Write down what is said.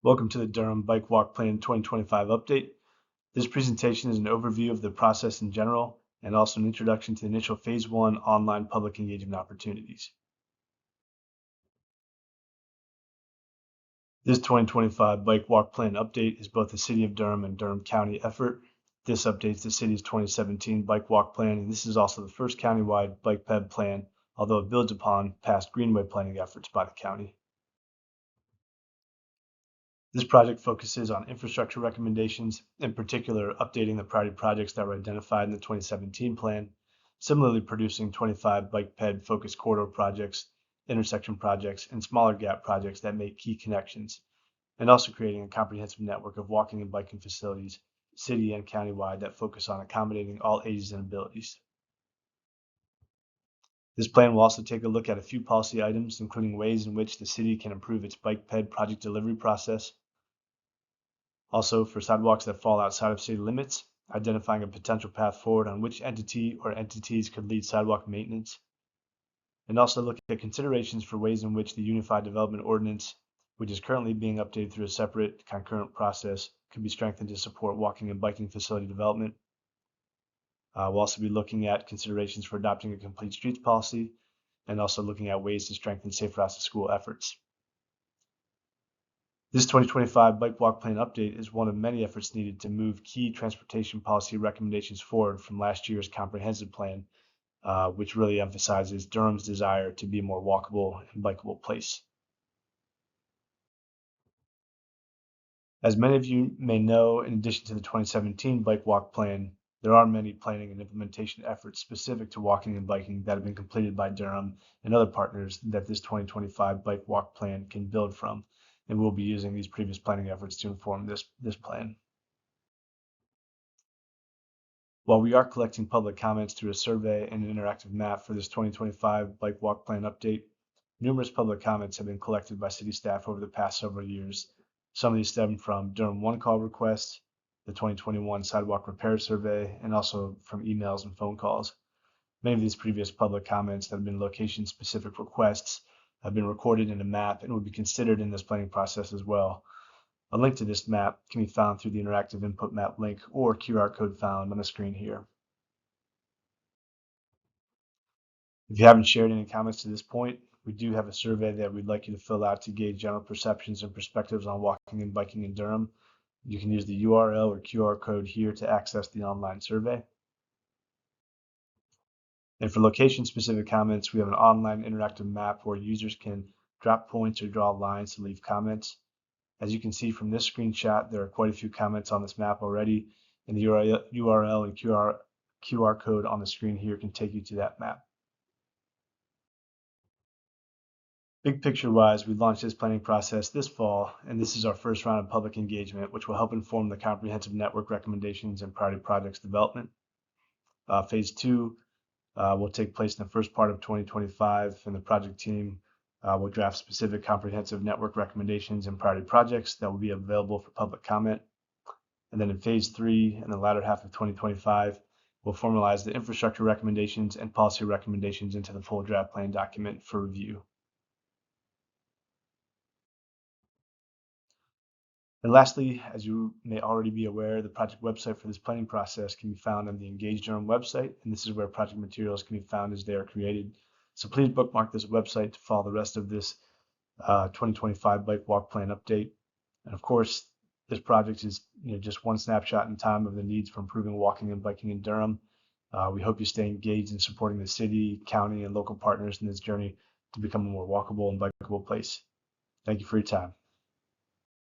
Welcome to the Durham Bike Walk Plan 2025 update. This presentation is an overview of the process in general and also an introduction to the initial Phase 1 online public engagement opportunities. This 2025 Bike Walk Plan update is both the City of Durham and Durham County effort. This updates the city's 2017 Bike Walk Plan, and this is also the first countywide bike ped plan, although it builds upon past greenway planning efforts by the county. This project focuses on infrastructure recommendations, in particular updating the priority projects that were identified in the 2017 plan, similarly producing 25 bike ped focused corridor projects, intersection projects, and smaller gap projects that make key connections, and also creating a comprehensive network of walking and biking facilities, city and countywide, that focus on accommodating all ages and abilities. This plan will also take a look at a few policy items, including ways in which the city can improve its bike ped project delivery process. Also, for sidewalks that fall outside of city limits, identifying a potential path forward on which entity or entities could lead sidewalk maintenance, and also look at considerations for ways in which the Unified Development Ordinance, which is currently being updated through a separate concurrent process, could be strengthened to support walking and biking facility development. We'll also be looking at considerations for adopting a complete streets policy, and also looking at ways to strengthen safe routes to school efforts. This 2025 Bike Walk Plan update is one of many efforts needed to move key transportation policy recommendations forward from last year's comprehensive plan, which really emphasizes Durham's desire to be a more walkable and bikeable place. As many of you may know, in addition to the 2017 Bike Walk Plan, there are many planning and implementation efforts specific to walking and biking that have been completed by Durham and other partners that this 2025 Bike Walk Plan can build from, and we'll be using these previous planning efforts to inform this plan. While we are collecting public comments through a survey and an interactive map for this 2025 Bike Walk Plan update, numerous public comments have been collected by city staff over the past several years. Some of these stem from Durham One Call requests, the 2021 Sidewalk Repair Survey, and also from emails and phone calls. Many of these previous public comments that have been location-specific requests have been recorded in a map and would be considered in this planning process as well. A link to this map can be found through the interactive input map link or QR code found on the screen here. If you haven't shared any comments to this point, we do have a survey that we'd like you to fill out to gauge general perceptions and perspectives on walking and biking in Durham. You can use the URL or QR code here to access the online survey. And for location-specific comments, we have an online interactive map where users can drop points or draw lines to leave comments. As you can see from this screenshot, there are quite a few comments on this map already, and the URL and QR code on the screen here can take you to that map. Big picture-wise, we launched this planning process this fall, and this is our first round of public engagement, which will help inform the comprehensive network recommendations and priority projects development. Phase 2 will take place in the first part of 2025, and the project team will draft specific comprehensive network recommendations and priority projects that will be available for public comment. And then in Phase 3, in the latter half of 2025, we'll formalize the infrastructure recommendations and policy recommendations into the full draft plan document for review. And lastly, as you may already be aware, the project website for this planning process can be found on the Engage Durham website, and this is where project materials can be found as they are created. So please bookmark this website to follow the rest of this 2025 Bike Walk Plan update. And of course, this project is just one snapshot in time of the needs for improving walking and biking in Durham. We hope you stay engaged in supporting the city, county, and local partners in this journey to become a more walkable and bikeable place. Thank you for your time.